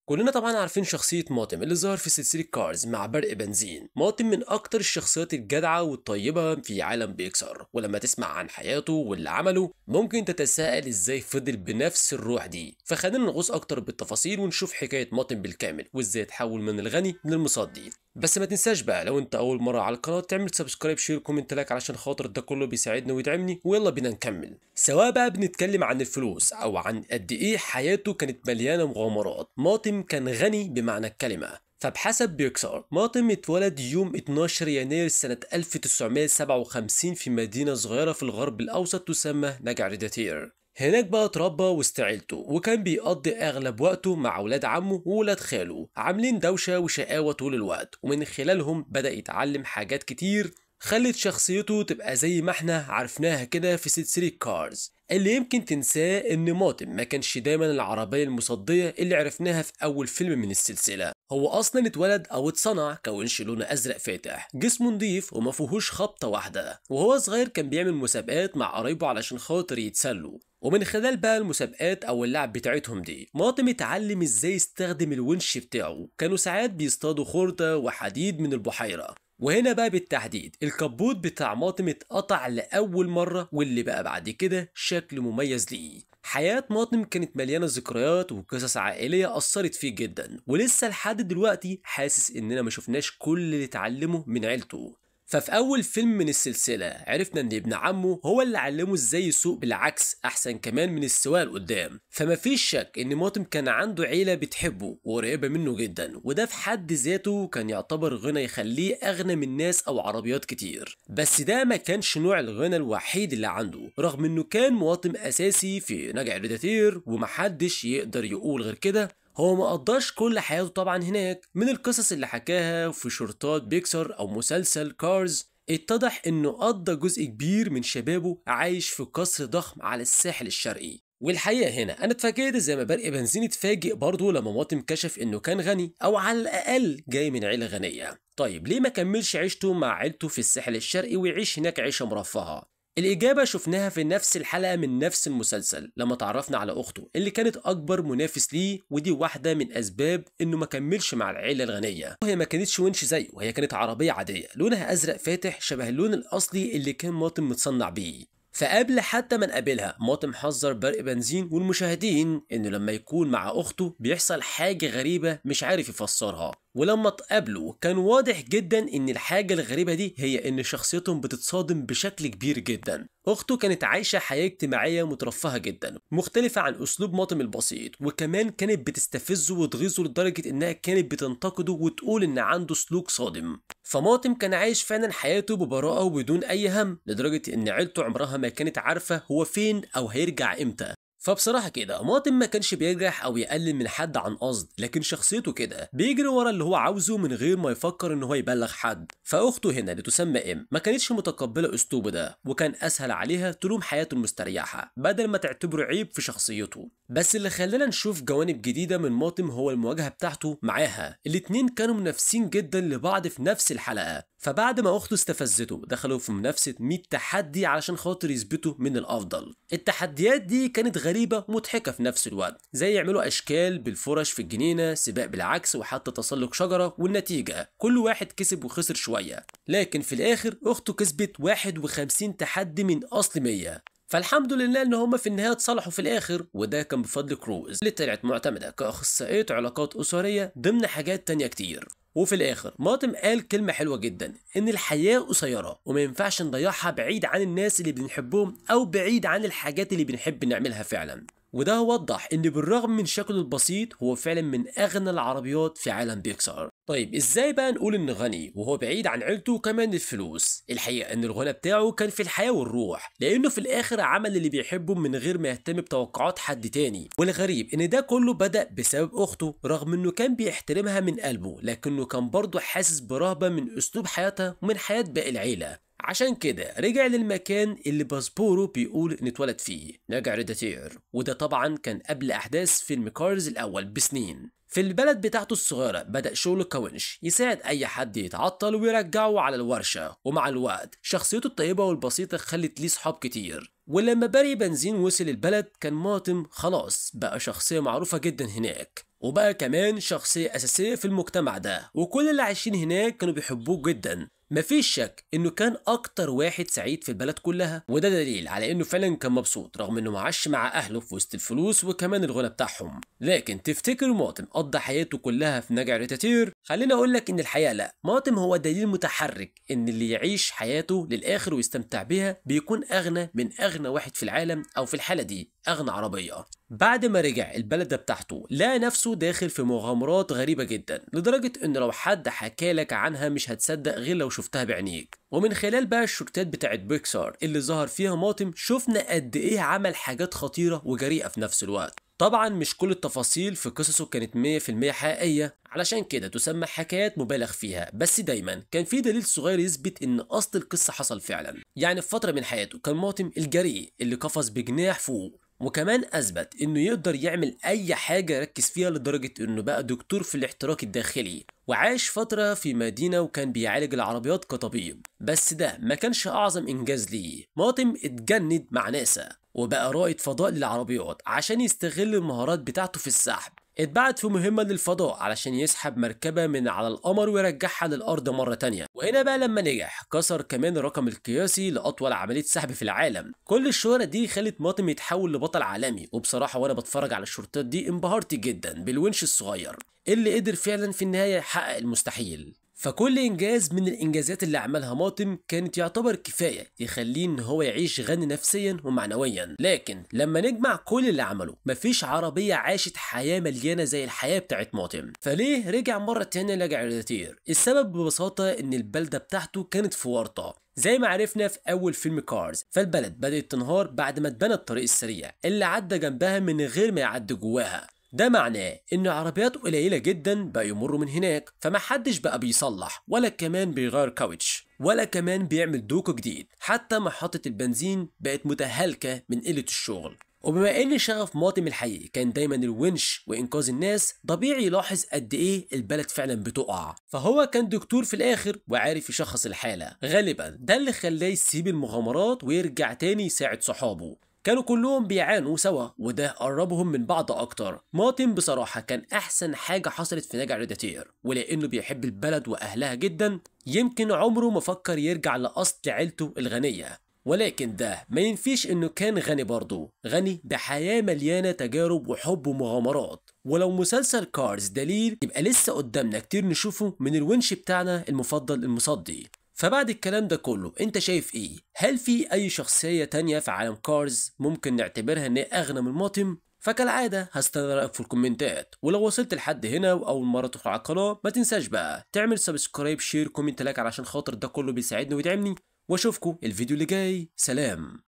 كلنا طبعا عارفين شخصية ماطم اللي ظهر في سلسلة كارز مع برق بنزين. ماطم من أكتر الشخصيات الجدعة والطيبة في عالم بيكسار، ولما تسمع عن حياته واللي عمله ممكن تتساءل ازاي فضل بنفس الروح دي. فخلينا نغوص أكتر بالتفاصيل ونشوف حكاية ماطم بالكامل وازاي اتحول من الغني للمصدي. بس ما تنساش بقى لو انت أول مرة على القناة تعمل سبسكرايب شير كومنت لايك علشان خاطر ده كله بيساعدني ويدعمني. ويلا بينا نكمل. سواء بقى بنتكلم عن الفلوس أو عن قد إيه حياته كانت مليانة مغامرات، ماطم كان غني بمعنى الكلمة. فبحسب بيكسار ماطم اتولد يوم 12 يناير سنة 1957 في مدينة صغيرة في الغرب الأوسط تسمى نجع. هناك بقى اتربى وسط عيلته، وكان بيقضي أغلب وقته مع أولاد عمه وولاد خاله عاملين دوشة وشقاوة طول الوقت، ومن خلالهم بدأ يتعلم حاجات كتير خلت شخصيته تبقى زي ما احنا عرفناها كده في سلسلة كارز. اللي يمكن تنساه ان ماطم ما كانش دايما العربية المصدية اللي عرفناها في اول فيلم من السلسلة. هو اصلا اتولد او اتصنع كونش لونه ازرق فاتح، جسمه نضيف وما فيهوش خبطة واحدة، وهو صغير كان بيعمل مسابقات مع قرايبه علشان خاطر يتسلوا. ومن خلال بقى المسابقات او اللعب بتاعتهم دي ماطم اتعلم ازاي يستخدم الونش بتاعه. كانوا ساعات بيصطادوا خردة وحديد من البحيرة، وهنا بقى بالتحديد الكبوت بتاع ماطم اتقطع لأول مرة، واللي بقى بعد كده شكل مميز ليه. حياة ماطم كانت مليانة ذكريات وقصص عائلية أثرت فيه جدا، ولسه لحد دلوقتي حاسس إننا ما شفناش كل اللي اتعلمه من عيلته. ففي أول فيلم من السلسلة عرفنا إن ابن عمه هو اللي علمه إزاي يسوق بالعكس أحسن كمان من السواقة لقدام. فما فيش شك إن ماطم كان عنده عيلة بتحبه وقريبة منه جدا، وده في حد ذاته كان يعتبر غنى يخليه أغنى من ناس أو عربيات كتير. بس ده ما كانش نوع الغنى الوحيد اللي عنده، رغم إنه كان مواطن أساسي في نجع ريداتير ومحدش يقدر يقول غير كده. هو ما قضاش كل حياته طبعا هناك. من القصص اللي حكاها في شرطات بيكسر او مسلسل كارز اتضح انه قضى جزء كبير من شبابه عايش في قصر ضخم على الساحل الشرقي. والحقيقة هنا أنا اتفاجئت زي ما برق بنزين اتفاجئ برضه لما ماطم كشف إنه كان غني أو على الأقل جاي من عيلة غنية. طيب ليه ما كملش عيشته مع عيلته في الساحل الشرقي ويعيش هناك عيشة مرفهة؟ الإجابة شفناها في نفس الحلقة من نفس المسلسل لما تعرفنا على أخته اللي كانت أكبر منافس ليه، ودي واحدة من أسباب إنه ما كملش مع العيلة الغنية. وهي ما كانتش ونش زيه، وهي كانت عربية عادية لونها أزرق فاتح شبه اللون الأصلي اللي كان ماطم متصنع بيه. فقبل حتى ما نقابلها ماطم حذر برق بنزين والمشاهدين انه لما يكون مع اخته بيحصل حاجة غريبة مش عارف يفسرها. ولما تقابلوا كان واضح جدا ان الحاجة الغريبة دي هي ان شخصيتهم بتتصادم بشكل كبير جدا. اخته كانت عايشة حياة اجتماعية مترفهة جدا مختلفة عن اسلوب ماطم البسيط، وكمان كانت بتستفزه وتغيظه لدرجة انها كانت بتنتقده وتقول ان عنده سلوك صادم. فماطم كان عايش فعلا حياته ببراءة وبدون اي هم، لدرجة ان عيلته عمرها ما كانت عارفة هو فين او هيرجع امتى. فبصراحة كده ماطم ما كانش بيجرح أو يقلل من حد عن قصد، لكن شخصيته كده بيجري ورا اللي هو عاوزه من غير ما يفكر إن هو يبلغ حد. فأخته هنا اللي تسمى ما كانتش متقبلة أسلوبه ده، وكان أسهل عليها تلوم حياته المستريحة بدل ما تعتبره عيب في شخصيته. بس اللي خلانا نشوف جوانب جديدة من ماطم هو المواجهة بتاعته معاها. الاتنين كانوا منافسين جدا لبعض في نفس الحلقة، فبعد ما اخته استفزته دخلوا في منافسة 100 تحدي علشان خاطر يثبتوا من الافضل. التحديات دي كانت غريبة ومضحكة في نفس الوقت، زي يعملوا اشكال بالفرش في الجنينة، سباق بالعكس، وحتى تسلق شجرة. والنتيجة كل واحد كسب وخسر شوية، لكن في الاخر اخته كسبت 51 تحدي من اصل 100. فالحمد لله ان هما في النهايه اتصالحوا في الاخر، وده كان بفضل كروز اللي طلعت معتمده كاخصائيه علاقات اسريه ضمن حاجات تانية كتير. وفي الاخر ماطم قال كلمه حلوه جدا، ان الحياه قصيره وما ينفعش نضيعها بعيد عن الناس اللي بنحبهم او بعيد عن الحاجات اللي بنحب نعملها فعلا. وده وضح ان بالرغم من شكله البسيط هو فعلا من اغنى العربيات في عالم بيكسار. طيب ازاي بقى نقول انه غني وهو بعيد عن عيلته وكمان الفلوس؟ الحقيقه ان الغنى بتاعه كان في الحياه والروح، لانه في الاخر عمل اللي بيحبه من غير ما يهتم بتوقعات حد تاني. والغريب ان ده كله بدا بسبب اخته، رغم انه كان بيحترمها من قلبه لكنه كان برضه حاسس برهبه من اسلوب حياتها ومن حياه باقي العيله. عشان كده رجع للمكان اللي باسبوره بيقول ان اتولد فيه، نجع ريداتير، وده طبعا كان قبل احداث فيلم كارز الاول بسنين. في البلد بتاعته الصغيرة بدأ شغله كونش يساعد أي حد يتعطل ويرجعه على الورشة، ومع الوقت شخصيته الطيبة والبسيطة خلت ليه صحاب كتير. ولما برق بنزين وصل البلد كان ماطم خلاص بقى شخصية معروفة جدا هناك. وبقى كمان شخصية أساسية في المجتمع ده، وكل اللي عايشين هناك كانوا بيحبوه جدا. مفيش شك انه كان اكتر واحد سعيد في البلد كلها، وده دليل على انه فعلا كان مبسوط رغم انه معاش مع اهله في وسط الفلوس وكمان الغنى بتاعهم. لكن تفتكر ماطم قضى حياته كلها في نجع ريتاتير؟ خليني اقول لك ان الحقيقه لا، ماطم هو دليل متحرك ان اللي يعيش حياته للاخر ويستمتع بيها بيكون اغنى من اغنى واحد في العالم، او في الحاله دي اغنى عربيه. بعد ما رجع البلد بتاعته لقى نفسه داخل في مغامرات غريبة جدا، لدرجة ان لو حد حكى لك عنها مش هتصدق غير لو شفتها بعينيك. ومن خلال بقى الشورتات بتاعت بيكسار اللي ظهر فيها ماطم شفنا قد ايه عمل حاجات خطيرة وجريئة في نفس الوقت. طبعا مش كل التفاصيل في قصصه كانت 100% حقيقية، علشان كده تسمى حكايات مبالغ فيها، بس دايما كان في دليل صغير يثبت ان اصل القصة حصل فعلا. يعني في فترة من حياته كان ماطم الجريء اللي قفز بجناح فوق، وكمان اثبت انه يقدر يعمل اي حاجه يركز فيها، لدرجه انه بقى دكتور في الاحتراق الداخلي، وعاش فتره في مدينه وكان بيعالج العربيات كطبيب. بس ده ما كانش اعظم انجاز ليه، ماطم اتجند مع ناسا وبقى رائد فضاء للعربيات عشان يستغل المهارات بتاعته في السحب. اتبعت في مهمة للفضاء علشان يسحب مركبة من على القمر ويرجعها للأرض مرة تانية، وهنا بقى لما نجح كسر كمان الرقم القياسي لأطول عملية سحب في العالم. كل الشهرة دي خلت ماطم يتحول لبطل عالمي، وبصراحة وأنا بتفرج على الشورتات دي انبهرت جدا بالونش الصغير اللي قدر فعلا في النهاية يحقق المستحيل. فكل انجاز من الانجازات اللي عملها ماطم كانت يعتبر كفايه يخليه ان هو يعيش غني نفسيا ومعنويا. لكن لما نجمع كل اللي عمله مفيش عربيه عاشت حياه مليانه زي الحياه بتاعت ماطم. فليه رجع مره تانية نجع ريتاتير؟ السبب ببساطه ان البلده بتاعته كانت في ورطه، زي ما عرفنا في اول فيلم كارز. فالبلد بدات تنهار بعد ما اتبنى الطريق السريع اللي عدى جنبها من غير ما يعدي جواها. ده معناه ان عربيات قليلة جدا بقى يمروا من هناك، فمحدش بقى بيصلح ولا كمان بيغير كاوتش ولا كمان بيعمل دوكو جديد. حتى محطة البنزين بقت متهالكة من قلة الشغل. وبما ان شغف ماطم الحقيقي كان دايما الونش وانقاذ الناس، طبيعي يلاحظ قد ايه البلد فعلا بتقع. فهو كان دكتور في الاخر وعارف يشخص الحالة. غالبا ده اللي خلاه يسيب المغامرات ويرجع تاني يساعد صحابه. كانوا كلهم بيعانوا سوا وده قربهم من بعض اكتر. ماطم بصراحة كان احسن حاجة حصلت في نجع ريداتير، ولانه بيحب البلد واهلها جدا يمكن عمره ما فكر يرجع لاصل عيلته الغنية. ولكن ده ما ينفيش انه كان غني برضه، غني بحياة مليانة تجارب وحب ومغامرات. ولو مسلسل كارز دليل، يبقى لسه قدامنا كتير نشوفه من الونش بتاعنا المفضل المصدي. فبعد الكلام ده كله انت شايف ايه؟ هل في اي شخصية تانية في عالم كارز ممكن نعتبرها ان هي اغنى من ماطم؟ فكالعادة هستنى رأيك في الكومنتات، ولو وصلت لحد هنا واول مرة تدخل على القناة ما تنساش بقى تعمل سبسكرايب شير كومنت لايك علشان خاطر ده كله بيساعدني ويدعمني. واشوفكم الفيديو اللي جاي. سلام.